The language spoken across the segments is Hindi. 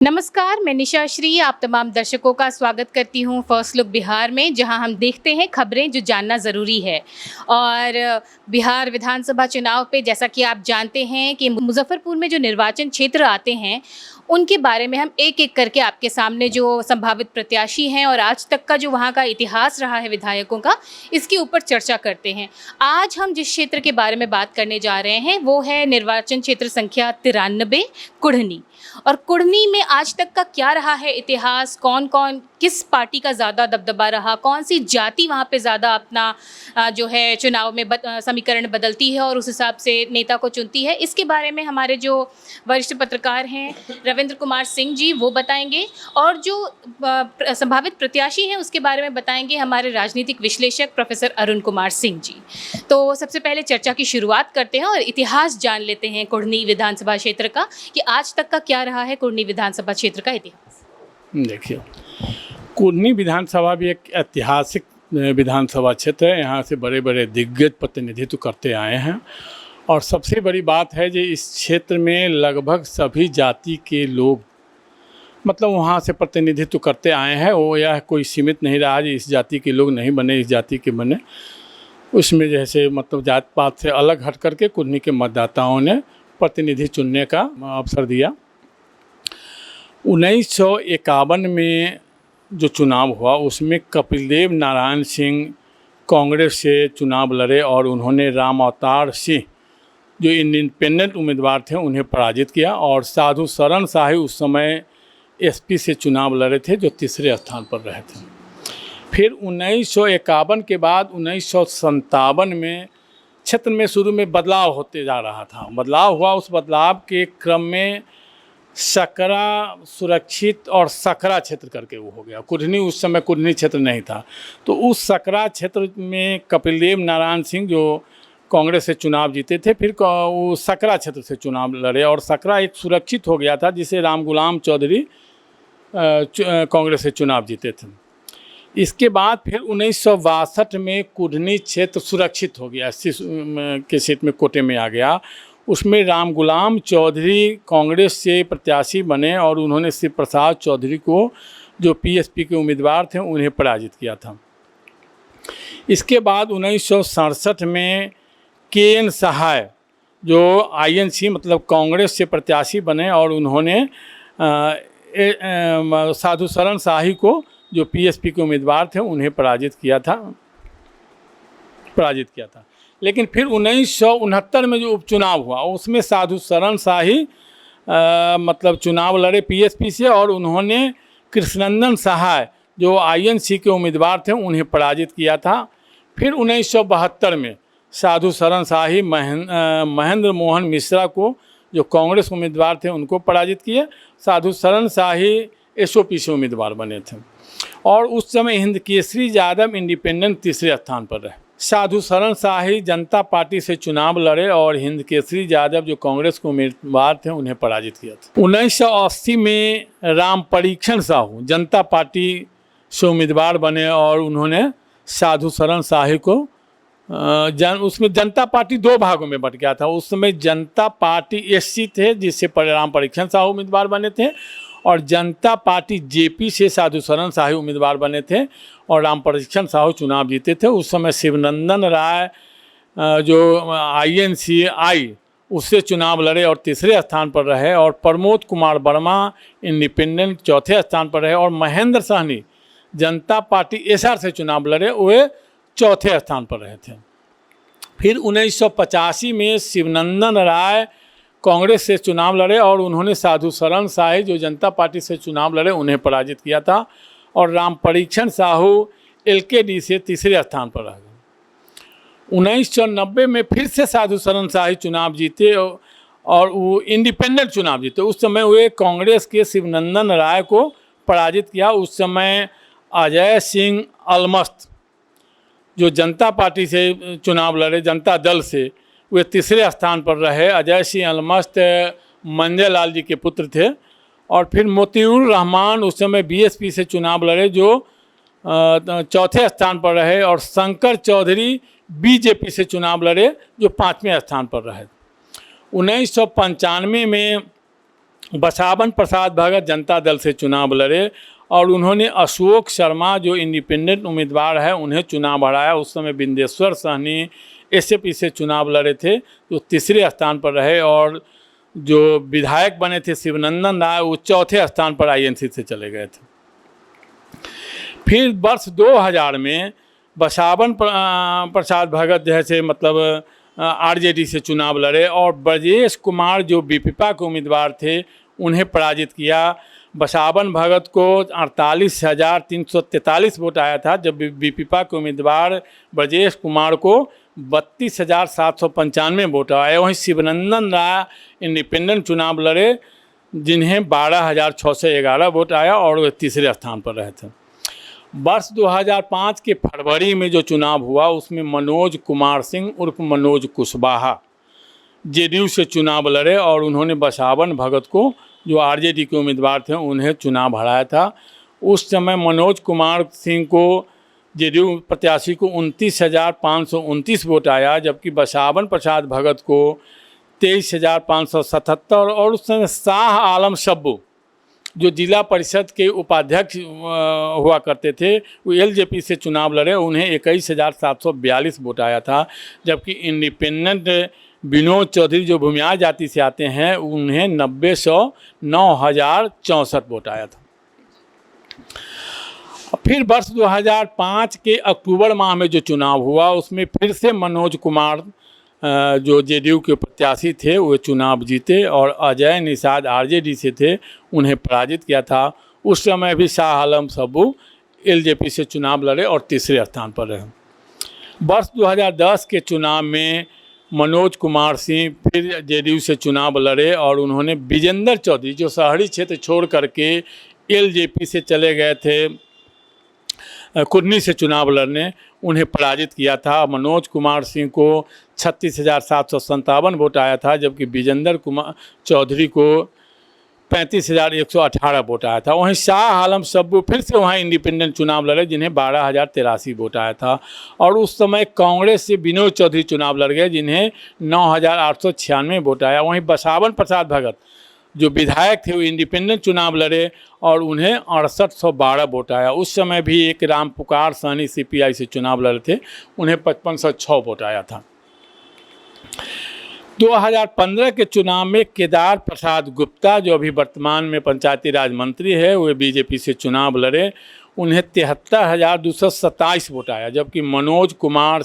नमस्कार, मैं निशा श्री आप तमाम दर्शकों का स्वागत करती हूँ फर्स्ट लुक बिहार में, जहाँ हम देखते हैं खबरें जो जानना ज़रूरी है। और बिहार विधानसभा चुनाव पे जैसा कि आप जानते हैं कि मुजफ्फरपुर में जो निर्वाचन क्षेत्र आते हैं, उनके बारे में हम एक-एक करके आपके सामने जो संभावित प्रत्याशी हैं और आज तक का जो वहाँ का इतिहास रहा है विधायकों का, इसके ऊपर चर्चा करते हैं। आज हम जिस क्षेत्र के बारे में बात करने जा रहे हैं, वो है निर्वाचन क्षेत्र संख्या 93 कुढ़नी। और कुढ़नी में आज तक का क्या रहा है इतिहास, कौन-कौन किस पार्टी का ज़्यादा दबदबा रहा, कौन सी जाति वहाँ पे ज़्यादा अपना जो है चुनाव में समीकरण बदलती है और उस हिसाब से नेता को चुनती है, इसके बारे में हमारे जो वरिष्ठ पत्रकार हैं रविंद्र कुमार सिंह जी वो बताएंगे। और जो संभावित प्रत्याशी हैं उसके बारे में बताएंगे हमारे राजनीतिक विश्लेषक प्रोफेसर अरुण कुमार सिंह जी। तो सबसे पहले चर्चा की शुरुआत करते हैं और इतिहास जान लेते हैं कुढ़नी विधानसभा क्षेत्र का, कि आज तक का क्या रहा है कुढ़नी विधानसभा क्षेत्र का इतिहास। देखिए, कुढ़नी विधानसभा भी एक ऐतिहासिक विधानसभा क्षेत्र है। यहाँ से बड़े बड़े दिग्गज प्रतिनिधित्व करते आए हैं और सबसे बड़ी बात है कि इस क्षेत्र में लगभग सभी जाति के लोग मतलब वहाँ से प्रतिनिधित्व करते आए हैं। वो यह कोई सीमित नहीं रहा जी इस जाति के लोग नहीं बने, इस जाति के बने। उसमें जैसे मतलब जात पात से अलग हट करके कुढ़नी के मतदाताओं ने प्रतिनिधि चुनने का अवसर दिया। 1951 में जो चुनाव हुआ उसमें कपिलदेव नारायण सिंह कांग्रेस से चुनाव लड़े और उन्होंने राम अवतार सिंह जो इंडिपेंडेंट उम्मीदवार थे उन्हें पराजित किया। और साधु शरण शाही उस समय एसपी से चुनाव लड़े थे जो तीसरे स्थान पर रहे थे। फिर 1951 के बाद 1957 में क्षेत्र में शुरू में बदलाव होते जा रहा था। बदलाव हुआ, उस बदलाव के क्रम में सकरा सुरक्षित और सकरा क्षेत्र करके वो हो गया। कुढ़नी उस समय कुढ़नी क्षेत्र नहीं था, तो उस सकरा क्षेत्र में कपिलदेव नारायण सिंह जो कांग्रेस से चुनाव जीते थे फिर वो सकरा क्षेत्र से चुनाव लड़े और सकरा एक सुरक्षित हो गया था जिसे राम गुलाम चौधरी कांग्रेस से चुनाव जीते थे। इसके बाद फिर 1962 में कुढ़नी क्षेत्र सुरक्षित हो गया, 80 के सीट में कोटे में आ गया। उसमें राम गुलाम चौधरी कांग्रेस से प्रत्याशी बने और उन्होंने शिव प्रसाद चौधरी को जो पीएसपी के उम्मीदवार थे उन्हें पराजित किया था। इसके बाद 1967 में के.एन. सहाय जो आईएनसी मतलब कांग्रेस से प्रत्याशी बने और उन्होंने साधु शरण शाही को जो पीएसपी के उम्मीदवार थे उन्हें पराजित किया था। लेकिन फिर 1969 में जो उपचुनाव हुआ उसमें साधु शरण शाही मतलब चुनाव लड़े पीएसपी से और उन्होंने कृष्णनंदन सहाय जो आईएनसी के उम्मीदवार थे उन्हें पराजित किया था। फिर 1972 में साधु शरण शाही महेंद्र मोहन मिश्रा को जो कांग्रेस उम्मीदवार थे उनको पराजित किए। साधु शरण शाही एसओपी से उम्मीदवार बने थे और उस समय हिंदकेसरी यादव इंडिपेंडेंट तीसरे स्थान पर रहे। साधु शरण शाही जनता पार्टी से चुनाव लड़े और हिंदकेसरी यादव जो कांग्रेस के उम्मीदवार थे उन्हें पराजित किया था। 1980 में राम परीक्षण साहू जनता पार्टी से उम्मीदवार बने और उन्होंने साधु शरण शाही को उसमें जनता पार्टी दो भागों में बट गया था। उस समय जनता पार्टी एससी थे जिससे राम परीक्षण साहू उम्मीदवार बने थे और जनता पार्टी जेपी से साधु शरण शाही उम्मीदवार बने थे और राम परीक्षण साहू चुनाव जीते थे। उस समय शिवनंदन राय जो आईएनसीआई उससे चुनाव लड़े और तीसरे स्थान पर रहे और प्रमोद कुमार वर्मा इंडिपेंडेंट चौथे स्थान पर रहे और महेंद्र सहनी जनता पार्टी एसआर से चुनाव लड़े, वे चौथे स्थान पर रहे थे। फिर 1985 में शिवनंदन राय कांग्रेस से चुनाव लड़े और उन्होंने साधु शरण शाही जो जनता पार्टी से चुनाव लड़े उन्हें पराजित किया था और राम परीक्षण साहू एलकेडी से तीसरे स्थान पर रह गए। 1990 में फिर से साधु शरण शाही चुनाव जीते और वो इंडिपेंडेंट चुनाव जीते। उस समय वे कांग्रेस के शिवनंदन राय को पराजित किया। उस समय अजय सिंह अलमस्त जो जनता पार्टी से चुनाव लड़े जनता दल से, वे तीसरे स्थान पर रहे। अजय सिंह अलमस्त मंजय लाल जी के पुत्र थे। और फिर मोतीउर रहमान उस समय बीएसपी से चुनाव लड़े जो चौथे स्थान पर रहे और शंकर चौधरी बीजेपी से चुनाव लड़े जो पाँचवें स्थान पर रहे। 1995 में बसावन प्रसाद भगत जनता दल से चुनाव लड़े और उन्होंने अशोक शर्मा जो इंडिपेंडेंट उम्मीदवार है उन्हें चुनाव हराया। उस समय बिंदेश्वर सहनी एसएपी से चुनाव लड़े थे, जो तीसरे स्थान पर रहे, और जो विधायक बने थे शिवनंदन राय वो चौथे स्थान पर आईएनसी से चले गए थे। फिर वर्ष 2000 में बसावन प्रसाद भगत जैसे मतलब आरजेडी से चुनाव लड़े और ब्रजेश कुमार जो बीपीपा के उम्मीदवार थे उन्हें पराजित किया। बसावन भगत को 48,343 वोट आया था, जब बीपीपा के उम्मीदवार ब्रजेश कुमार को 32,795 वोट आए। वहीं शिवनंदन राय इंडिपेंडेंट चुनाव लड़े जिन्हें 12,611 वोट आया और वे तीसरे स्थान पर रहे थे। वर्ष 2005 के फरवरी में जो चुनाव हुआ उसमें मनोज कुमार सिंह उर्फ मनोज कुशवाहा जेडीयू से चुनाव लड़े और उन्होंने बसावन भगत को जो आरजेडी के उम्मीदवार थे उन्हें चुनाव हराया था। उस समय मनोज कुमार सिंह को जेडीयू प्रत्याशी को 29,529 वोट आया, जबकि बसावन प्रसाद भगत को 23,577 और उस समय शाह आलम सब्बू जो जिला परिषद के उपाध्यक्ष हुआ करते थे वो एलजेपी से चुनाव लड़े, उन्हें 21,742 वोट आया था, जबकि इंडिपेंडेंट विनोद चौधरी जो भूमियार जाति से आते हैं उन्हें 9,064 वोट आया था। फिर वर्ष 2005 के अक्टूबर माह में जो चुनाव हुआ उसमें फिर से मनोज कुमार जो जेडीयू के प्रत्याशी थे वो चुनाव जीते और अजय निषाद आरजेडी से थे उन्हें पराजित किया था। उस समय भी शाह आलम सब्बू एलजेपी से चुनाव लड़े और तीसरे स्थान पर रहे। वर्ष 2010 के चुनाव में मनोज कुमार सिंह फिर जेडीयू से चुनाव लड़े और उन्होंने विजेंद्र चौधरी जो शहरी क्षेत्र छोड़ करके एलजेपी से चले गए थे कुर्नी से चुनाव लड़ने, उन्हें पराजित किया था। मनोज कुमार सिंह को 36,757 वोट आया था, जबकि विजेंद्र कुमार चौधरी को 35,118 वोट आया था। वहीं शाह आलम सब्बू फिर से वहाँ इंडिपेंडेंट चुनाव लड़े जिन्हें 12,083 वोट आया था और उस समय कांग्रेस से विनोद चौधरी चुनाव लड़ गए जिन्हें 9,896 वोट आया। वहीं बसावन प्रसाद भगत जो विधायक थे वो इंडिपेंडेंट चुनाव लड़े और उन्हें 6812 वोट आया। उस समय भी एक राम पुकार सहनी सीपीआई से चुनाव लड़े थे, उन्हें 5506 वोट आया था। 2015 के चुनाव में केदार प्रसाद गुप्ता जो अभी वर्तमान में पंचायती राज मंत्री है वे बीजेपी से चुनाव लड़े, उन्हें 73,227 वोट आया, जबकि मनोज कुमार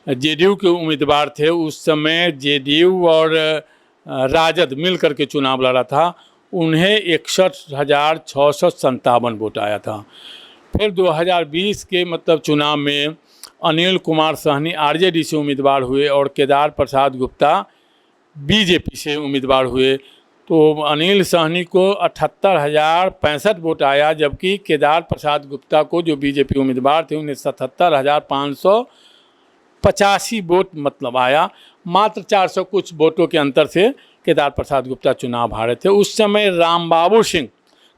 जेडीयू के उम्मीदवार थे। उस समय जेडीयू और राजद मिल करके चुनाव लड़ा था, उन्हें 61,657 वोट आया था। फिर 2020 के मतलब चुनाव में अनिल कुमार सहनी आरजेडी से उम्मीदवार हुए और केदार प्रसाद गुप्ता बीजेपी से उम्मीदवार हुए, तो अनिल सहनी को 78,065 वोट आया, जबकि केदार प्रसाद गुप्ता को जो बीजेपी उम्मीदवार थे उन्हें 77,585 वोट मतलब आया। मात्र 400 कुछ वोटों के अंतर से केदार प्रसाद गुप्ता चुनाव हारे थे। उस समय रामबाबू सिंह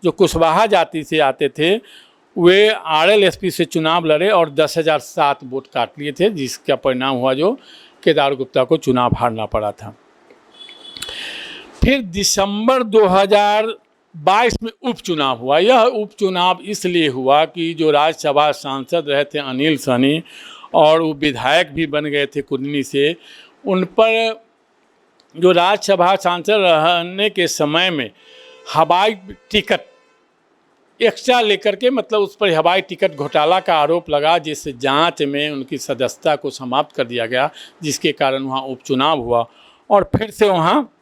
जो कुशवाहा जाति से आते थे वे आरएलएसपी से चुनाव लड़े और 10,007 वोट काट लिए थे, जिसका परिणाम हुआ जो केदार गुप्ता को चुनाव हारना पड़ा था। फिर दिसंबर 2022 में उपचुनाव हुआ। यह उपचुनाव इसलिए हुआ कि जो राज्यसभा सांसद रहे थे अनिल सहनी और वो विधायक भी बन गए थे कुर्नी से, उन पर जो राज्यसभा सांसद रहने के समय में हवाई टिकट एक्स्ट्रा लेकर के मतलब उस पर हवाई टिकट घोटाला का आरोप लगा, जिससे जांच में उनकी सदस्यता को समाप्त कर दिया गया, जिसके कारण वहाँ उपचुनाव हुआ और फिर से वहाँ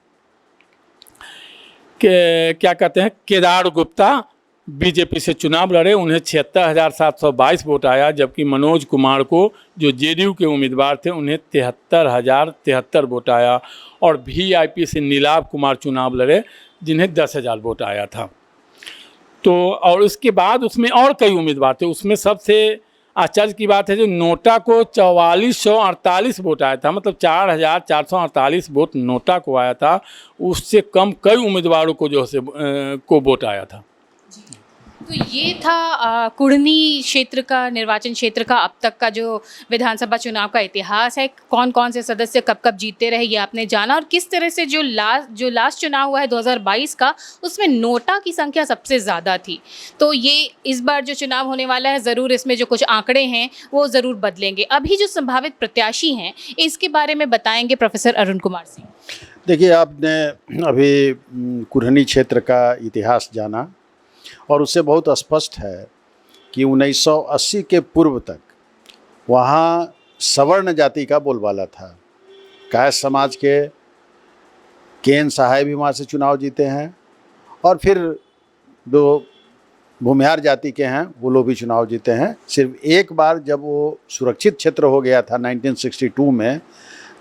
क्या कहते हैं केदार गुप्ता बीजेपी से चुनाव लड़े, उन्हें 76,722 वोट आया, जबकि मनोज कुमार को जो जेडीयू के उम्मीदवार थे उन्हें 73,073 वोट आया और वीआईपी से नीलाभ कुमार चुनाव लड़े जिन्हें 10,000 वोट आया था। तो और उसके बाद उसमें और कई उम्मीदवार थे, उसमें सबसे आश्चर्य की बात है जो नोटा को 4448 वोट आया था, मतलब 4,448 वोट नोटा को आया था, उससे कम कई उम्मीदवारों को जो है को वोट आया था। तो ये था कुढ़नी क्षेत्र का, निर्वाचन क्षेत्र का अब तक का जो विधानसभा चुनाव का इतिहास है। कौन कौन से सदस्य कब कब जीतते रहे ये आपने जाना, और किस तरह से जो लास्ट चुनाव हुआ है 2022 का, उसमें नोटा की संख्या सबसे ज़्यादा थी। तो ये इस बार जो चुनाव होने वाला है, ज़रूर इसमें जो कुछ आंकड़े हैं वो ज़रूर बदलेंगे। अभी जो संभावित प्रत्याशी हैं इसके बारे में बताएंगे प्रोफेसर अरुण कुमार सिंह। देखिए, आपने अभी कुढ़नी क्षेत्र का इतिहास जाना और उससे बहुत स्पष्ट है कि 1980 के पूर्व तक वहाँ सवर्ण जाति का बोलबाला था। कायस्थ समाज के एन सहाय भी वहाँ से चुनाव जीते हैं, और फिर जो भूमिहार जाति के हैं वो लोग भी चुनाव जीते हैं। सिर्फ एक बार जब वो सुरक्षित क्षेत्र हो गया था 1962 में,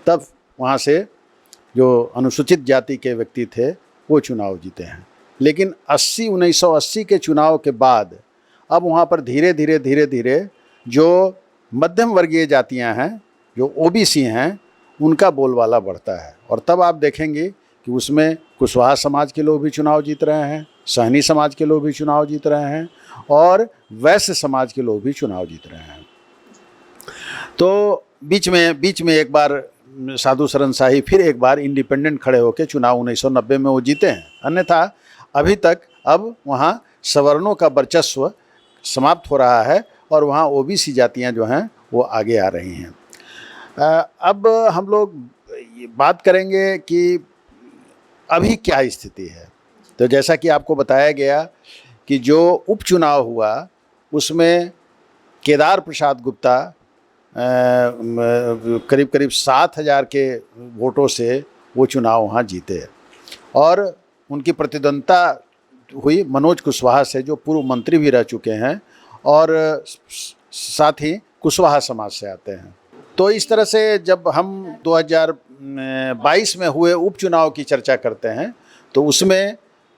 तब वहाँ से जो अनुसूचित जाति के व्यक्ति थे वो चुनाव जीते हैं। लेकिन 1980 के चुनाव के बाद अब वहाँ पर धीरे धीरे जो मध्यम वर्गीय जातियाँ हैं, जो ओबीसी हैं, उनका बोलबाला बढ़ता है। और तब आप देखेंगे कि उसमें कुशवाहा समाज के लोग भी चुनाव जीत रहे हैं, सहनी समाज के लोग भी चुनाव जीत रहे हैं, और वैश्य समाज के लोग भी चुनाव जीत रहे हैं। तो बीच में एक बार साधु शरण शाही फिर एक बार इंडिपेंडेंट खड़े होकर चुनाव 1990 में वो जीते हैं। अन्यथा अभी तक अब वहाँ सवर्णों का वर्चस्व समाप्त हो रहा है और वहाँ ओबीसी जातियाँ जो हैं वो आगे आ रही हैं। अब हम लोग बात करेंगे कि अभी क्या स्थिति है। तो जैसा कि आपको बताया गया कि जो उपचुनाव हुआ उसमें केदार प्रसाद गुप्ता करीब 7,000 के वोटों से वो चुनाव वहाँ जीते, और उनकी प्रतिद्वंद्विता हुई मनोज कुशवाहा से, जो पूर्व मंत्री भी रह चुके हैं और साथ ही कुशवाहा समाज से आते हैं। तो इस तरह से जब हम 2022 में हुए उपचुनाव की चर्चा करते हैं तो उसमें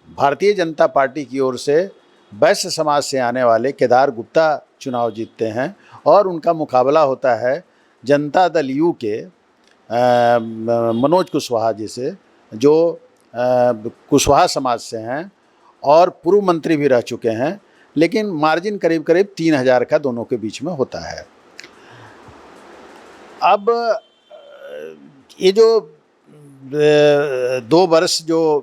भारतीय जनता पार्टी की ओर से वैश्य समाज से आने वाले केदार गुप्ता चुनाव जीतते हैं, और उनका मुकाबला होता है जनता दल यू के मनोज कुशवाहा जी से, जो कुशवाहा समाज से हैं और पूर्व मंत्री भी रह चुके हैं। लेकिन मार्जिन करीब 3,000 का दोनों के बीच में होता है। अब ये जो 2 वर्ष जो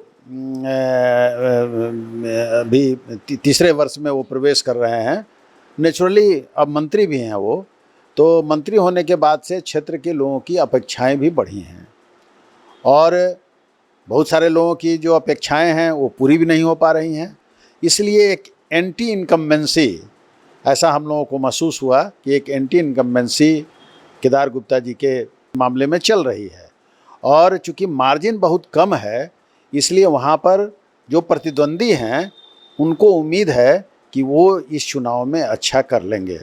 अभी तीसरे वर्ष में वो प्रवेश कर रहे हैं, नेचुरली अब मंत्री भी हैं वो, तो मंत्री होने के बाद से क्षेत्र के लोगों की अपेक्षाएं भी बढ़ी हैं, और बहुत सारे लोगों की जो अपेक्षाएं हैं वो पूरी भी नहीं हो पा रही हैं। इसलिए एक एंटी इनकम्बेंसी, ऐसा हम लोगों को महसूस हुआ कि एक एंटी इनकम्बेंसी केदार गुप्ता जी के मामले में चल रही है, और चूँकि मार्जिन बहुत कम है इसलिए वहाँ पर जो प्रतिद्वंदी हैं उनको उम्मीद है कि वो इस चुनाव में अच्छा कर लेंगे।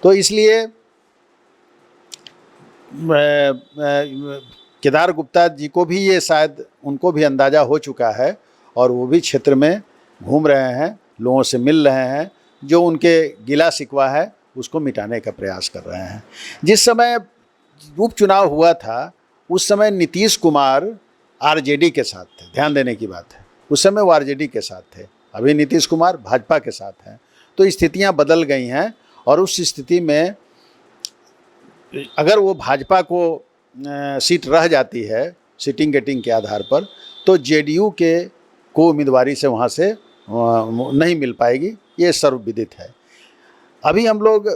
तो इसलिए केदार गुप्ता जी को भी ये शायद उनको भी अंदाज़ा हो चुका है, और वो भी क्षेत्र में घूम रहे हैं, लोगों से मिल रहे हैं, जो उनके गिला शिकवा है उसको मिटाने का प्रयास कर रहे हैं। जिस समय उपचुनाव हुआ था उस समय नीतीश कुमार आरजेडी के साथ थे, ध्यान देने की बात है, उस समय वो आरजेडी के साथ थे। अभी नीतीश कुमार भाजपा के साथ हैं। तो स्थितियां बदल गई हैं, और उस स्थिति में अगर वो भाजपा को सीट रह जाती है सीटिंग गेटिंग के आधार पर, तो जेडीयू के को उम्मीदवारी से वहाँ से नहीं मिल पाएगी, ये सर्वविदित है। अभी हम लोग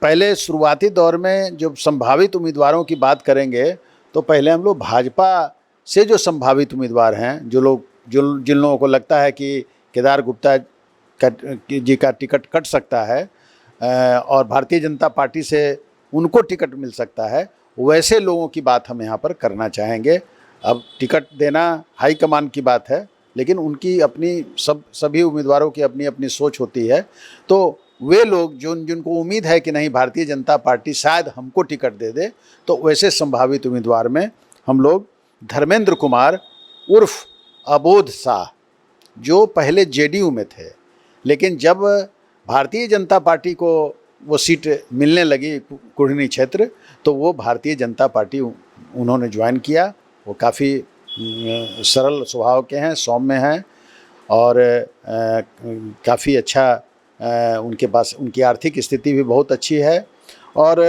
पहले शुरुआती दौर में जब संभावित उम्मीदवारों की बात करेंगे तो पहले हम लोग भाजपा से जो संभावित उम्मीदवार हैं, जिन लोगों को लगता है कि केदार गुप्ता जी का टिकट कट सकता है और भारतीय जनता पार्टी से उनको टिकट मिल सकता है, वैसे लोगों की बात हम यहाँ पर करना चाहेंगे। अब टिकट देना हाईकमान की बात है, लेकिन उनकी अपनी सभी उम्मीदवारों की अपनी अपनी सोच होती है। तो वे लोग जिनको उम्मीद है कि नहीं भारतीय जनता पार्टी शायद हमको टिकट दे दे, तो वैसे संभावित उम्मीदवार में हम लोग धर्मेंद्र कुमार उर्फ अबोध शाह, जो पहले जेडीयू में थे, लेकिन जब भारतीय जनता पार्टी को वो सीट मिलने लगी कुढ़नी क्षेत्र, तो वो भारतीय जनता पार्टी उन्होंने ज्वाइन किया। वो काफ़ी सरल स्वभाव के हैं, सौम्य हैं, और काफ़ी अच्छा उनके पास उनकी आर्थिक स्थिति भी बहुत अच्छी है। और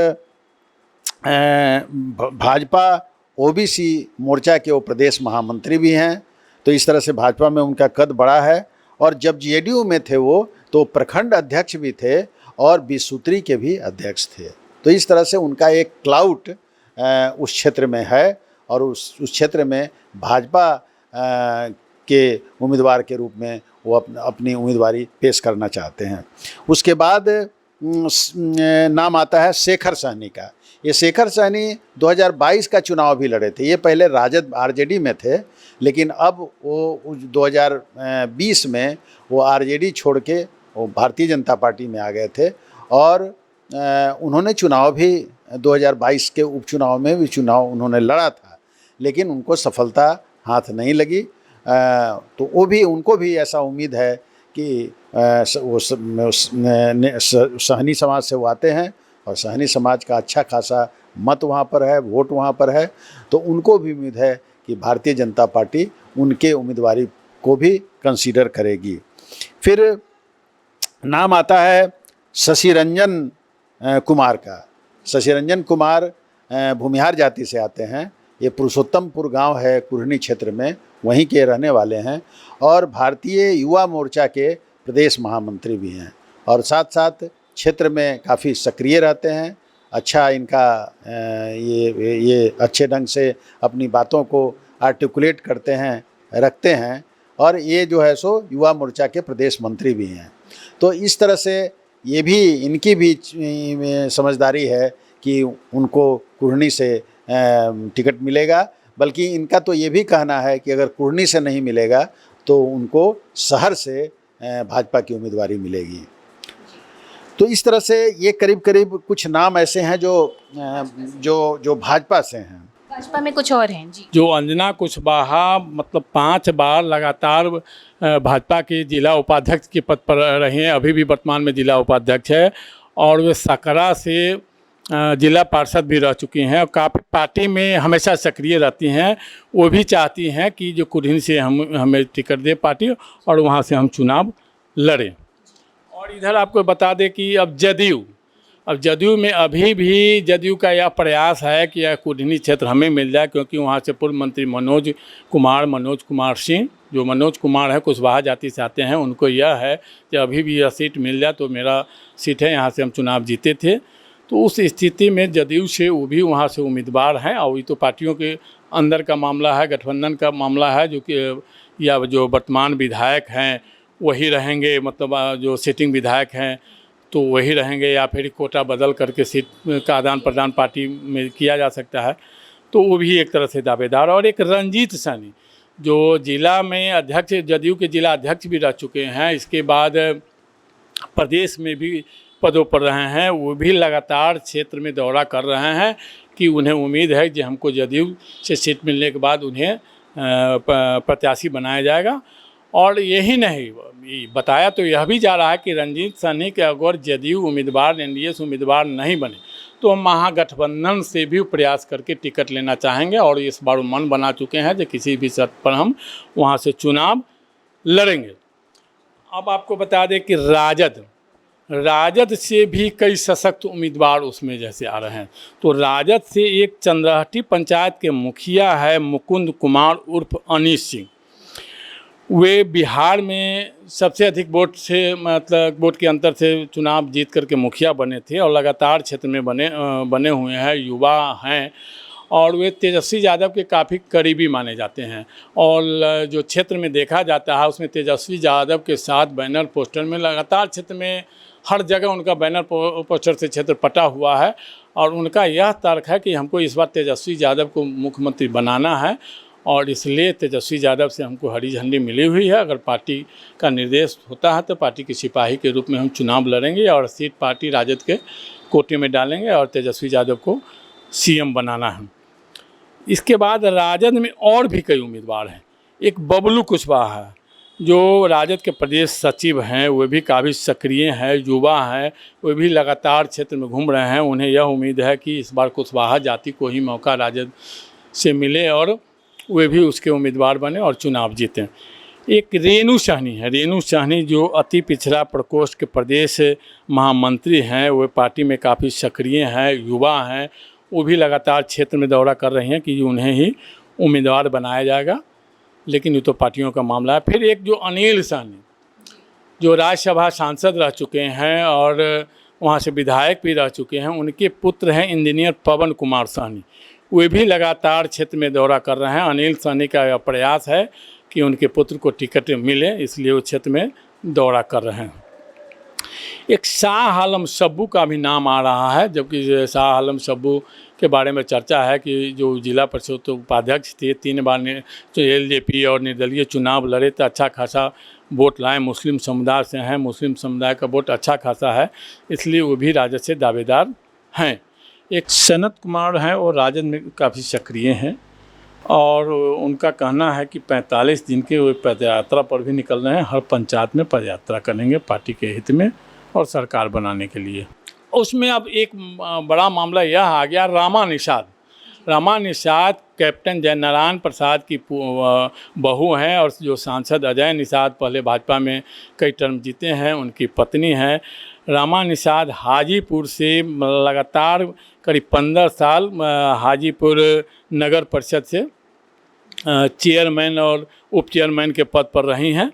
भाजपा ओबीसी मोर्चा के वो प्रदेश महामंत्री भी हैं। तो इस तरह से भाजपा में उनका कद बड़ा है। और जब जेडीयू में थे वो तो प्रखंड अध्यक्ष भी थे और 20 सूत्री के भी अध्यक्ष थे। तो इस तरह से उनका एक क्लाउट उस क्षेत्र में है और उस क्षेत्र में भाजपा के उम्मीदवार के रूप में वो अपनी उम्मीदवारी पेश करना चाहते हैं। उसके बाद नाम आता है शेखर सहनी का। ये शेखर सहनी 2022 का चुनाव भी लड़े थे। ये पहले राजद आरजेडी में थे, लेकिन अब वो 2020 में वो आरजेडी छोड़ के वो भारतीय जनता पार्टी में आ गए थे। और उन्होंने चुनाव भी 2022 के उपचुनाव में भी चुनाव उन्होंने लड़ा था, लेकिन उनको सफलता हाथ नहीं लगी। तो उनको भी ऐसा उम्मीद है कि वो सहनी समाज से वो आते हैं और सहनी समाज का अच्छा खासा मत वहाँ पर है, वोट वहाँ पर है। तो उनको भी उम्मीद है कि भारतीय जनता पार्टी उनके उम्मीदवारी को भी कंसीडर करेगी। फिर नाम आता है शशि रंजन कुमार का। शशि रंजन कुमार भूमिहार जाति से आते हैं। ये पुरुषोत्तमपुर गांव है कुरहनी क्षेत्र में, वहीं के रहने वाले हैं और भारतीय युवा मोर्चा के प्रदेश महामंत्री भी हैं और साथ साथ क्षेत्र में काफ़ी सक्रिय रहते हैं। अच्छा इनका ये अच्छे ढंग से अपनी बातों को आर्टिकुलेट करते हैं, रखते हैं और ये जो है सो युवा मोर्चा के प्रदेश मंत्री भी हैं। तो इस तरह से ये भी इनकी भी समझदारी है कि उनको कुरहनी से टिकट मिलेगा, बल्कि इनका तो ये भी कहना है कि अगर कुरहनी से नहीं मिलेगा तो उनको शहर से भाजपा की उम्मीदवारी मिलेगी। तो इस तरह से ये करीब करीब कुछ नाम ऐसे हैं जो भाजपा से हैं। भाजपा में कुछ और हैं जी, जो अंजना कुशवाहा मतलब 5 बार लगातार भाजपा के जिला उपाध्यक्ष के पद पर रहे हैं, अभी भी वर्तमान में जिला उपाध्यक्ष है और वे सकरा से जिला पार्षद भी रह चुकी हैं और काफ़ी पार्टी में हमेशा सक्रिय रहती हैं। वो भी चाहती हैं कि जो कुरहनी से हमें टिकट दे पार्टी और वहाँ से हम चुनाव लड़ें। और इधर आपको बता दें कि अब जदयू में अभी भी जदयू का यह प्रयास है कि यह कुरहनी क्षेत्र हमें मिल जाए, क्योंकि वहाँ से पूर्व मंत्री मनोज कुमार सिंह, जो मनोज कुमार है कुशवाहा जाति से आते हैं, उनको यह है कि अभी भी यह सीट मिल जाए तो मेरा सीट है, यहाँ से हम चुनाव जीते थे। तो उस स्थिति में जदयू से वो भी वहाँ से उम्मीदवार हैं और ये तो पार्टियों के अंदर का मामला है, गठबंधन का मामला है, जो कि या जो वर्तमान विधायक हैं वही रहेंगे, मतलब जो सिटिंग विधायक हैं तो वही रहेंगे, या फिर कोटा बदल करके सीट का आदान प्रदान पार्टी में किया जा सकता है। तो वो भी एक तरह से दावेदार। और एक रंजीत सहनी जो जिला में अध्यक्ष, जदयू के जिला अध्यक्ष भी रह चुके हैं, इसके बाद प्रदेश में भी पदों पर रहे हैं, वो भी लगातार क्षेत्र में दौरा कर रहे हैं कि उन्हें उम्मीद है कि हमको जदयू से सीट मिलने के बाद उन्हें प्रत्याशी बनाया जाएगा। और यही नहीं, बताया तो यह भी जा रहा है कि रंजीत सहनी के अगर जदयू उम्मीदवार एनडीए से उम्मीदवार नहीं बने तो हम महागठबंधन से भी प्रयास करके टिकट लेना चाहेंगे और इस बार मन बना चुके हैं कि किसी भी शर्त पर हम वहाँ से चुनाव लड़ेंगे। अब आपको बता दें कि राजद से भी कई सशक्त उम्मीदवार उसमें जैसे आ रहे हैं। तो राजद से एक चंद्रहट्टी पंचायत के मुखिया है मुकुंद कुमार उर्फ अनीस सिंह। वे बिहार में सबसे अधिक वोट से, मतलब वोट के अंतर से चुनाव जीत करके मुखिया बने थे और लगातार क्षेत्र में बने हुए हैं, युवा हैं और वे तेजस्वी यादव के काफ़ी करीबी माने जाते हैं। और जो क्षेत्र में देखा जाता है उसमें तेजस्वी यादव के साथ बैनर पोस्टर में लगातार क्षेत्र में हर जगह उनका बैनर पोस्टर से क्षेत्र पटा हुआ है और उनका यह तर्क है कि हमको इस बार तेजस्वी यादव को मुख्यमंत्री बनाना है और इसलिए तेजस्वी यादव से हमको हरी झंडी मिली हुई है। अगर पार्टी का निर्देश होता है तो पार्टी के सिपाही के रूप में हम चुनाव लड़ेंगे और सीट पार्टी राजद के कोटे में डालेंगे और तेजस्वी यादव को सीएम बनाना है। इसके बाद राजद में और भी कई उम्मीदवार हैं। एक बबलू कुशवाहा है जो राजद के प्रदेश सचिव हैं, वे भी काफ़ी सक्रिय हैं, युवा हैं, वे भी लगातार क्षेत्र में घूम रहे हैं। उन्हें यह उम्मीद है कि इस बार कुशवाहा जाति को ही मौका राजद से मिले और वे भी उसके उम्मीदवार बने और चुनाव जीतें। एक रेणु साहनी है। रेणु साहनी जो अति पिछड़ा प्रकोष्ठ के प्रदेश महामंत्री हैं, वो पार्टी में काफ़ी सक्रिय हैं, युवा हैं, वो भी लगातार क्षेत्र में दौरा कर रही हैं कि उन्हें ही उम्मीदवार बनाया जाएगा, लेकिन ये तो पार्टियों का मामला है। फिर एक जो अनिल साहनी जो राज्यसभा सांसद रह चुके हैं और वहाँ से विधायक भी रह चुके हैं, उनके पुत्र हैं इंजीनियर पवन कुमार साहनी, वे भी लगातार क्षेत्र में दौरा कर रहे हैं। अनिल साहनी का प्रयास है कि उनके पुत्र को टिकट मिले, इसलिए वो क्षेत्र में दौरा कर रहे हैं। एक शाह आलम सब्बू का भी नाम आ रहा है, जबकि शाह आलम सब्बू के बारे में चर्चा है कि जो जिला परिषद उपाध्यक्ष थे, 3 बार जो एलजेपी और निर्दलीय चुनाव लड़े तो अच्छा खासा वोट लाए, मुस्लिम समुदाय से हैं, मुस्लिम समुदाय का वोट अच्छा खासा है, इसलिए वो भी राजद से दावेदार हैं। एक सनत कुमार हैं, वो राजद में काफ़ी सक्रिय हैं और उनका कहना है कि 45 दिन के वो पदयात्रा पर भी निकल रहे हैं, हर पंचायत में पदयात्रा करेंगे पार्टी के हित में और सरकार बनाने के लिए। उसमें अब एक बड़ा मामला यह आ गया, रामा निषाद कैप्टन जयनारायण प्रसाद की बहू हैं और जो सांसद अजय निषाद पहले भाजपा में कई टर्म जीते हैं, उनकी पत्नी हैं। रामा निषाद हाजीपुर से लगातार करीब 15 साल हाजीपुर नगर परिषद से चेयरमैन और उप चेयरमैन के पद पर रही हैं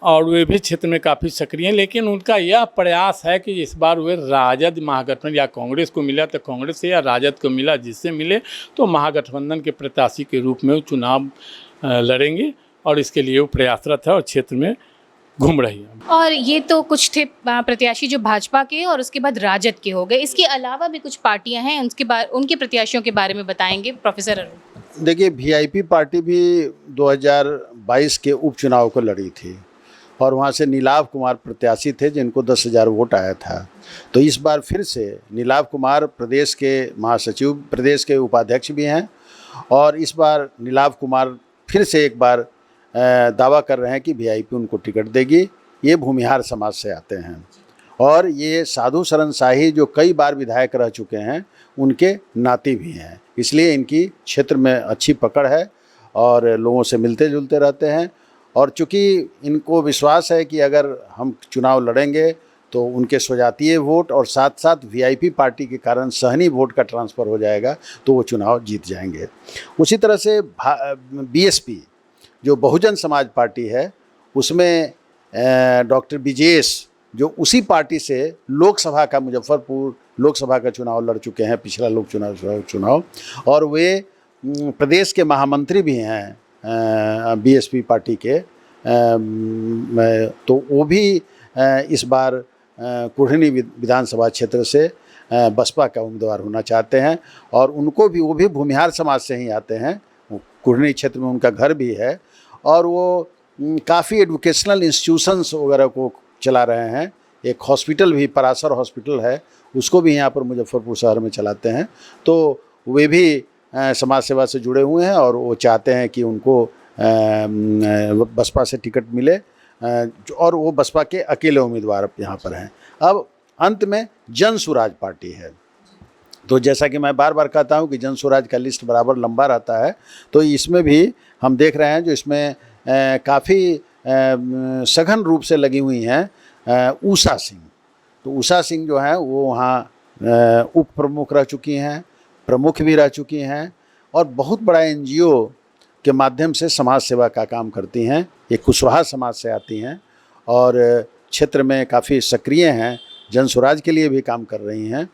और वे भी क्षेत्र में काफ़ी सक्रिय हैं, लेकिन उनका यह प्रयास है कि इस बार वे राजद महागठबंधन या कांग्रेस को मिला तो कांग्रेस से, या राजद को मिला जिससे मिले तो महागठबंधन के प्रत्याशी के रूप में वो चुनाव लड़ेंगे और इसके लिए वो प्रयासरत है और क्षेत्र में घूम रही है। और ये तो कुछ थे प्रत्याशी जो भाजपा के और उसके बाद राजद के हो गए, इसके अलावा भी कुछ पार्टियां हैं, उनके प्रत्याशियों के बारे में बताएंगे प्रोफेसर अरुण। देखिए, वीआईपी पार्टी भी 2022 के उपचुनाव को लड़ी थी और वहाँ से नीलाभ कुमार प्रत्याशी थे जिनको 10,000 वोट आया था। तो इस बार फिर से नीलाभ कुमार प्रदेश के महासचिव, प्रदेश के उपाध्यक्ष भी हैं और इस बार नीलाभ कुमार फिर से एक बार दावा कर रहे हैं कि वीआईपी उनको टिकट देगी। ये भूमिहार समाज से आते हैं और ये साधु शरण शाही जो कई बार विधायक रह चुके हैं उनके नाती भी हैं, इसलिए इनकी क्षेत्र में अच्छी पकड़ है और लोगों से मिलते जुलते रहते हैं। और चूँकि इनको विश्वास है कि अगर हम चुनाव लड़ेंगे तो उनके स्वजातीय वोट और साथ साथ वीआईपी पार्टी के कारण सहनी वोट का ट्रांसफ़र हो जाएगा तो वो चुनाव जीत जाएंगे। उसी तरह से बीएसपी जो बहुजन समाज पार्टी है उसमें डॉक्टर विजेश जो उसी पार्टी से लोकसभा का, मुजफ्फरपुर लोकसभा का चुनाव लड़ चुके हैं, पिछला लोक चुनाव और वे प्रदेश के महामंत्री भी हैं बीएसपी पार्टी के, तो वो भी इस बार कुढ़नी विधानसभा क्षेत्र से बसपा का उम्मीदवार होना चाहते हैं और उनको भी, वो भी भूमिहार समाज से ही आते हैं। कुढ़नी क्षेत्र में उनका घर भी है और वो काफ़ी एजुकेशनल इंस्टीट्यूशंस वगैरह को चला रहे हैं। एक हॉस्पिटल भी, पराशर हॉस्पिटल है, उसको भी यहाँ पर मुजफ्फरपुर शहर में चलाते हैं। तो वे भी समाज सेवा से जुड़े हुए हैं और वो चाहते हैं कि उनको बसपा से टिकट मिले और वो बसपा के अकेले उम्मीदवार यहाँ पर हैं। अब अंत में जन स्वराज पार्टी है, तो जैसा कि मैं बार बार कहता हूँ कि जन स्वराज का लिस्ट बराबर लंबा रहता है, तो इसमें भी हम देख रहे हैं जो इसमें काफ़ी सघन रूप से लगी हुई हैं उषा सिंह। तो उषा सिंह जो है वो वहाँ उप प्रमुख रह चुकी हैं, प्रमुख भी रह चुकी हैं और बहुत बड़ा एनजीओ के माध्यम से समाज सेवा का काम करती हैं। ये कुशवाहा समाज से आती हैं और क्षेत्र में काफ़ी सक्रिय हैं, जन स्वराज के लिए भी काम कर रही हैं।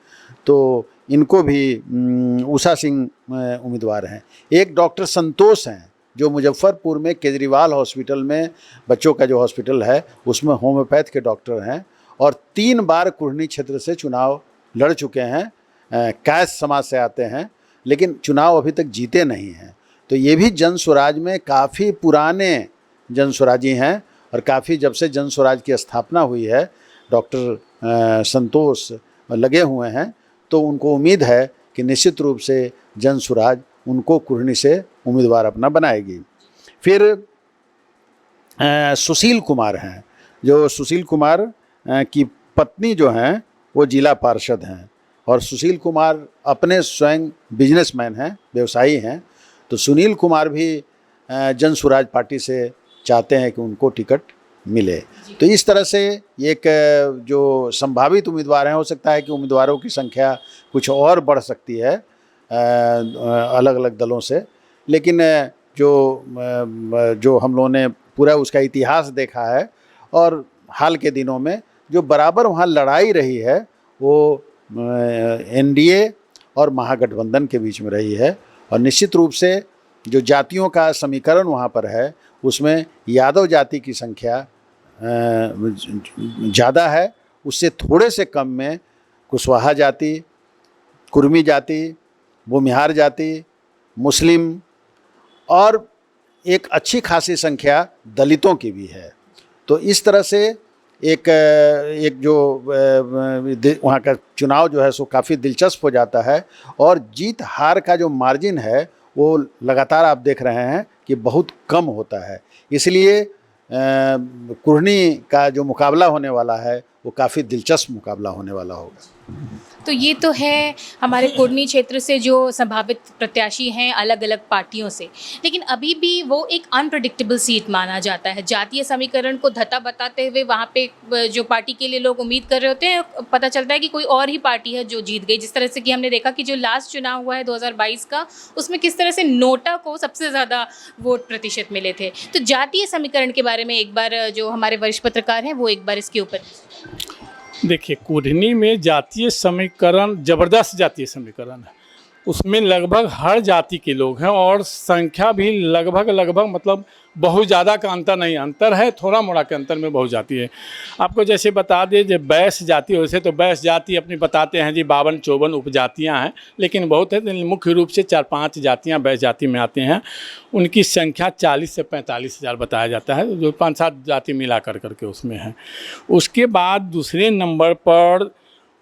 तो इनको भी उषा सिंह उम्मीदवार हैं। एक डॉक्टर संतोष हैं जो मुजफ्फरपुर में केजरीवाल हॉस्पिटल में, बच्चों का जो हॉस्पिटल है उसमें होम्योपैथ के डॉक्टर हैं और 3 बार कुढ़नी क्षेत्र से चुनाव लड़ चुके हैं। कैश समाज से आते हैं लेकिन चुनाव अभी तक जीते नहीं हैं। तो ये भी जन स्वराज में काफ़ी पुराने जन स्वराजी हैं और काफ़ी जब से जन स्वराज की स्थापना हुई है डॉक्टर संतोष लगे हुए हैं, तो उनको उम्मीद है कि निश्चित रूप से जन स्वराज उनको कुढ़नी से उम्मीदवार अपना बनाएगी। फिर सुशील कुमार हैं, जो सुशील कुमार की पत्नी जो हैं वो जिला पार्षद हैं और सुशील कुमार अपने स्वयं बिजनेसमैन हैं, व्यवसायी हैं। तो सुनील कुमार भी जन स्वराज पार्टी से चाहते हैं कि उनको टिकट मिले। तो इस तरह से एक जो संभावित उम्मीदवार हैं, हो सकता है कि उम्मीदवारों की संख्या कुछ और बढ़ सकती है अलग अलग दलों से, लेकिन जो हम लोगों ने पूरा उसका इतिहास देखा है और हाल के दिनों में जो बराबर वहाँ लड़ाई रही है वो एनडीए और महागठबंधन के बीच में रही है। और निश्चित रूप से जो जातियों का समीकरण वहाँ पर है उसमें यादव जाति की संख्या ज़्यादा है, उससे थोड़े से कम में कुशवाहा जाति, कुर्मी जाति, भूमिहार जाति, मुस्लिम और एक अच्छी खासी संख्या दलितों की भी है। तो इस तरह से एक जो वहाँ का चुनाव जो है सो काफ़ी दिलचस्प हो जाता है और जीत हार का जो मार्जिन है वो लगातार आप देख रहे हैं कि बहुत कम होता है। इसलिए कुर्नी का जो मुकाबला होने वाला है वो काफ़ी दिलचस्प मुकाबला होने वाला होगा। तो ये तो है हमारे कुर्नी क्षेत्र से जो संभावित प्रत्याशी हैं अलग अलग पार्टियों से, लेकिन अभी भी वो एक अनप्रेडिक्टेबल सीट माना जाता है। जातीय समीकरण को धता बताते हुए वहाँ पे जो पार्टी के लिए लोग उम्मीद कर रहे होते हैं, पता चलता है कि कोई और ही पार्टी है जो जीत गई। जिस तरह से कि हमने देखा कि जो लास्ट चुनाव हुआ है 2022 का, उसमें किस तरह से नोटा को सबसे ज़्यादा वोट प्रतिशत मिले थे। तो जातीय समीकरण के बारे में एक बार जो हमारे वरिष्ठ पत्रकार हैं वो एक बार इसके ऊपर। देखिए, कुर्नी में जातीय समीकरण ज़बरदस्त जातीय समीकरण है। उसमें लगभग हर जाति के लोग हैं और संख्या भी लगभग मतलब बहुत ज़्यादा का अंतर नहीं, अंतर है थोड़ा मोड़ा के अंतर में बहुत जाती है। आपको जैसे बता दें जो बैस जाति, वैसे तो बैस जाति अपनी बताते हैं जी 52-54 उपजातियाँ हैं, लेकिन बहुत है मुख्य रूप से 4-5 जातियाँ बैस जाति में आती हैं। उनकी संख्या 40 से 45 हज़ार बताया जाता है, जो 5-7 जाति मिला करके उसमें है। उसके बाद दूसरे नंबर पर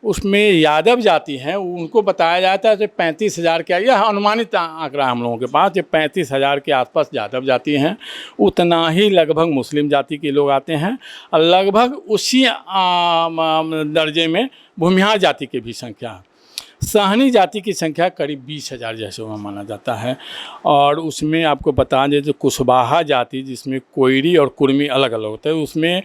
उसमें यादव जाति हैं, उनको बताया जाता है 35 हज़ार के, यह अनुमानित आंकड़ा हम लोगों के पास, ये 35 हज़ार के आसपास यादव जाति हैं। उतना ही लगभग मुस्लिम जाति के लोग आते हैं और लगभग उसी दर्जे में भूमिहार जाति की भी संख्या है। साहनी जाति की संख्या करीब 20 हज़ार जैसे वहाँ माना जाता है। और उसमें आपको बता दें जो कुशवाहा जाति, जिसमें कोयरी और कुर्मी अलग अलग होता है, उसमें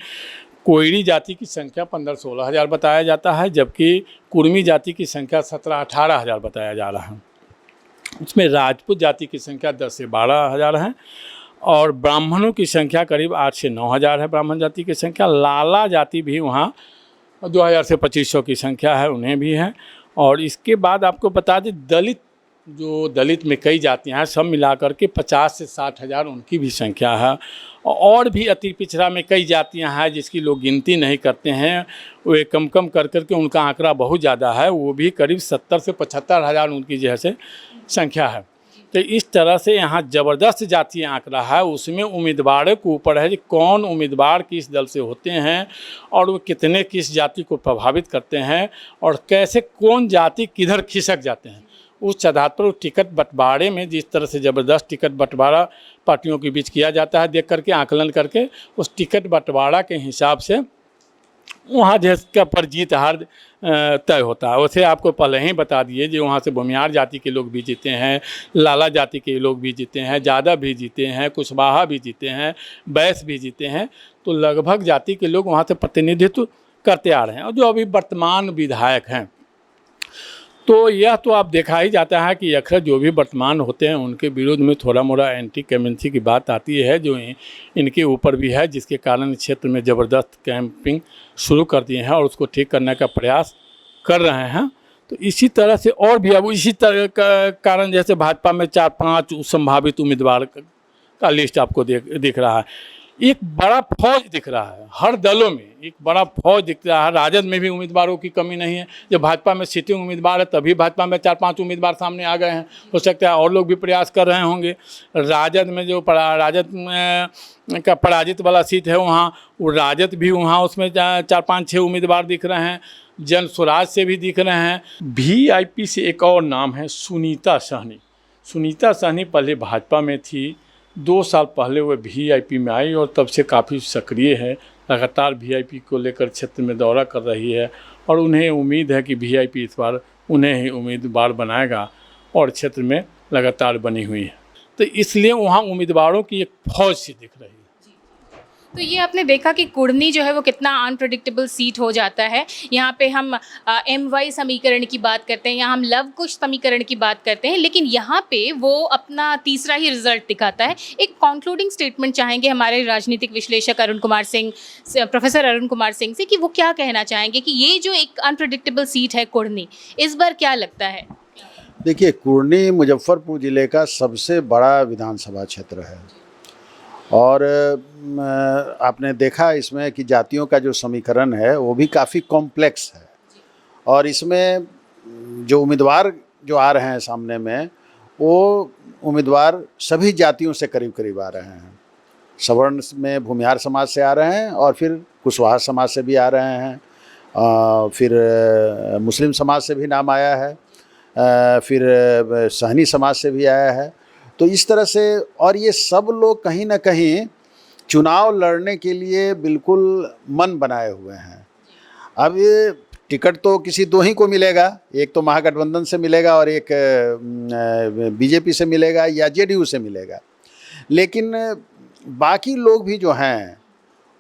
कोयरी जाति की संख्या 15-16 हज़ार बताया जाता है, जबकि कुर्मी जाति की संख्या 17-18 हज़ार बताया जा रहा है। उसमें राजपूत जाति की संख्या 10 से 12 हज़ार है और ब्राह्मणों की संख्या करीब 8 से 9 हज़ार है। ब्राह्मण जाति की संख्या, लाला जाति भी वहाँ 2000 से 2500 की संख्या है, उन्हें भी है। और इसके बाद आपको बता दें दलित में कई जातियां हैं, सब मिलाकर के 50 से 60 हज़ार उनकी भी संख्या है। और भी अति पिछड़ा में कई जातियां हैं जिसकी लोग गिनती नहीं करते हैं, वो कम करके उनका आंकड़ा बहुत ज़्यादा है, वो भी करीब 70 से 75 हज़ार उनकी जैसे संख्या है। तो इस तरह से यहाँ ज़बरदस्त जातीय आंकड़ा है। उसमें उम्मीदवारों के ऊपर है कि कौन उम्मीदवार किस दल से होते हैं और वो कितने किस जाति को प्रभावित करते हैं और कैसे कौन जाति किधर खिसक जाते हैं। उस आधार पर टिकट बंटवारे में जिस तरह से ज़बरदस्त टिकट बंटवारा पार्टियों के बीच किया जाता है, देख करके आकलन करके उस टिकट बंटवारा के हिसाब से वहाँ जिसका पर जीत हार तय होता है। वैसे आपको पहले ही बता दिए जो वहाँ से भूमिहार जाति के लोग भी जीते हैं, लाला जाति के लोग भी जीते हैं, यादव भी जीते हैं, कुशवाहा भी जीते हैं, बैस भी जीते हैं। तो लगभग जाति के लोग वहाँ से प्रतिनिधित्व करते आ रहे हैं। और जो अभी वर्तमान विधायक हैं, तो यह तो आप देखा ही जाता है कि अक्सर जो भी वर्तमान होते हैं उनके विरुद्ध में थोड़ा मोड़ा एंटी कैमेंसी की बात आती है, जो इनके ऊपर भी है, जिसके कारण क्षेत्र में ज़बरदस्त कैंपिंग शुरू कर दिए हैं और उसको ठीक करने का प्रयास कर रहे हैं। तो इसी तरह से और भी अब इसी तरह का कारण जैसे भाजपा में 4-5 संभावित उम्मीदवार का लिस्ट आपको दिख रहा है। एक बड़ा फौज दिख रहा है, हर दलों में एक बड़ा फौज दिख रहा है। राजद में भी उम्मीदवारों की कमी नहीं है। जब भाजपा में सिटिंग उम्मीदवार है तभी भाजपा में 4-5 उम्मीदवार सामने आ गए हैं। हो सकता है और लोग भी प्रयास कर रहे होंगे। राजद में जो राजद का पराजित वाला सीट है वहाँ, वो राजद भी वहाँ उसमें 4-5-6 उम्मीदवार दिख रहे हैं। जन स्वराज से भी दिख रहे हैं। VIP से एक और नाम है सुनीता सहनी। सुनीता सहनी पहले भाजपा में थी, 2 साल पहले वो VIP में आई और तब से काफ़ी सक्रिय है। लगातार VIP को लेकर क्षेत्र में दौरा कर रही है और उन्हें उम्मीद है कि VIP इस बार उन्हें ही उम्मीदवार बनाएगा और क्षेत्र में लगातार बनी हुई है। तो इसलिए वहाँ उम्मीदवारों की एक फौज सी दिख रही है। तो ये आपने देखा कि कुढ़नी जो है वो कितना अनप्रेडिक्टेबल सीट हो जाता है। यहाँ पे हम MY समीकरण की बात करते हैं, यहाँ हम लव कुश समीकरण की बात करते हैं, लेकिन यहाँ पे वो अपना तीसरा ही रिजल्ट दिखाता है। एक कंक्लूडिंग स्टेटमेंट चाहेंगे हमारे राजनीतिक विश्लेषक अरुण कुमार सिंह प्रोफेसर अरुण कुमार सिंह से कि वो क्या कहना चाहेंगे कि ये जो एक अनप्रेडिक्टेबल सीट है कुढ़नी, इस बार क्या लगता है? देखिए, कुढ़नी मुजफ्फरपुर ज़िले का सबसे बड़ा विधानसभा क्षेत्र है और आपने देखा इसमें कि जातियों का जो समीकरण है वो भी काफ़ी कॉम्प्लेक्स है और इसमें जो उम्मीदवार जो आ रहे हैं सामने में, वो उम्मीदवार सभी जातियों से करीब करीब आ रहे हैं। सवर्ण में भूमिहार समाज से आ रहे हैं और फिर कुशवाहा समाज से भी आ रहे हैं, फिर मुस्लिम समाज से भी नाम आया है, फिर सहनी समाज से भी आया है। तो इस तरह से, और ये सब लोग कहीं ना कहीं चुनाव लड़ने के लिए बिल्कुल मन बनाए हुए हैं। अब ये टिकट तो किसी दो ही को मिलेगा, एक तो महागठबंधन से मिलेगा और एक बीजेपी से मिलेगा या जेडीयू से मिलेगा, लेकिन बाकी लोग भी जो हैं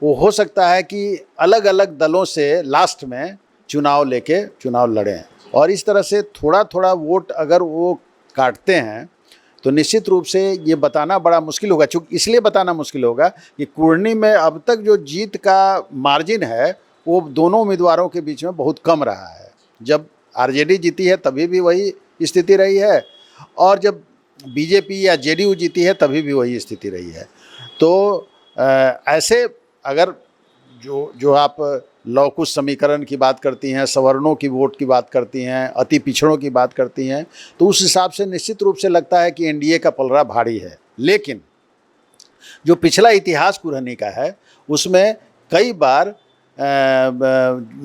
वो हो सकता है कि अलग अलग दलों से लास्ट में चुनाव लेके चुनाव लड़ें और इस तरह से थोड़ा थोड़ा वोट अगर वो काटते हैं तो निश्चित रूप से ये बताना बड़ा मुश्किल होगा। चूँकि इसलिए बताना मुश्किल होगा कि कुढ़नी में अब तक जो जीत का मार्जिन है वो दोनों उम्मीदवारों के बीच में बहुत कम रहा है। जब आरजेडी जीती है तभी भी वही स्थिति रही है और जब बीजेपी या जेडीयू जीती है तभी भी वही स्थिति रही है। तो ऐसे अगर जो आप लव कुश समीकरण की बात करती हैं, सवर्णों की वोट की बात करती हैं, अति पिछड़ों की बात करती हैं, तो उस हिसाब से निश्चित रूप से लगता है कि एनडीए का पलड़ा भारी है। लेकिन जो पिछला इतिहास कुढ़नी का है उसमें कई बार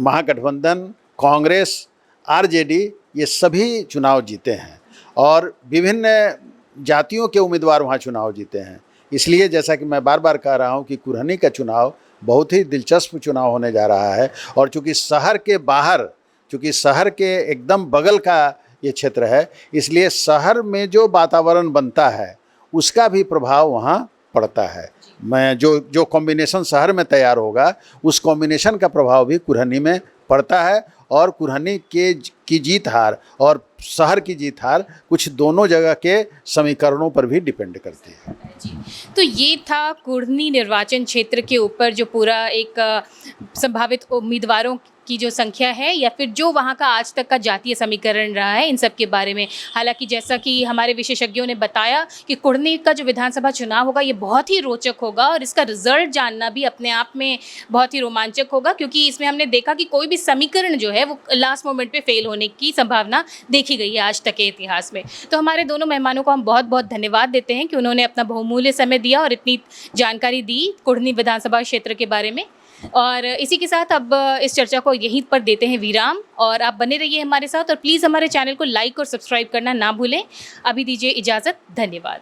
महागठबंधन, कांग्रेस, आरजेडी ये सभी चुनाव जीते हैं और विभिन्न जातियों के उम्मीदवार वहाँ चुनाव जीते हैं। इसलिए जैसा कि मैं बार बार कह रहा हूँ कि कुढ़नी का चुनाव बहुत ही दिलचस्प चुनाव होने जा रहा है और चूँकि शहर के बाहर, चूँकि शहर के एकदम बगल का ये क्षेत्र है, इसलिए शहर में जो वातावरण बनता है उसका भी प्रभाव वहाँ पड़ता है। मैं जो कॉम्बिनेशन शहर में तैयार होगा उस कॉम्बिनेशन का प्रभाव भी कुढ़नी में पड़ता है और कुढ़नी की जीत हार और शहर की जीत हार कुछ दोनों जगह के समीकरणों पर भी डिपेंड करती है। तो ये था कुढ़नी निर्वाचन क्षेत्र के ऊपर जो पूरा एक संभावित उम्मीदवारों की जो संख्या है या फिर जो वहाँ का आज तक का जातीय समीकरण रहा है, इन सब के बारे में। हालांकि जैसा कि हमारे विशेषज्ञों ने बताया कि कुढ़नी का जो विधानसभा चुनाव होगा ये बहुत ही रोचक होगा और इसका रिजल्ट जानना भी अपने आप में बहुत ही रोमांचक होगा, क्योंकि इसमें हमने देखा कि कोई भी समीकरण जो है वो लास्ट मोमेंट पे फेल होने की संभावना देखी गई है आज तक के इतिहास में। तो हमारे दोनों मेहमानों को हम बहुत बहुत धन्यवाद देते हैं कि उन्होंने अपना बहुमूल्य समय दिया और इतनी जानकारी दी कुढ़नी विधानसभा क्षेत्र के बारे में। और इसी के साथ अब इस चर्चा को यहीं पर देते हैं विराम और आप बने रहिए हमारे साथ और प्लीज़ हमारे चैनल को लाइक और सब्सक्राइब करना ना भूलें। अभी दीजिए इजाज़त, धन्यवाद।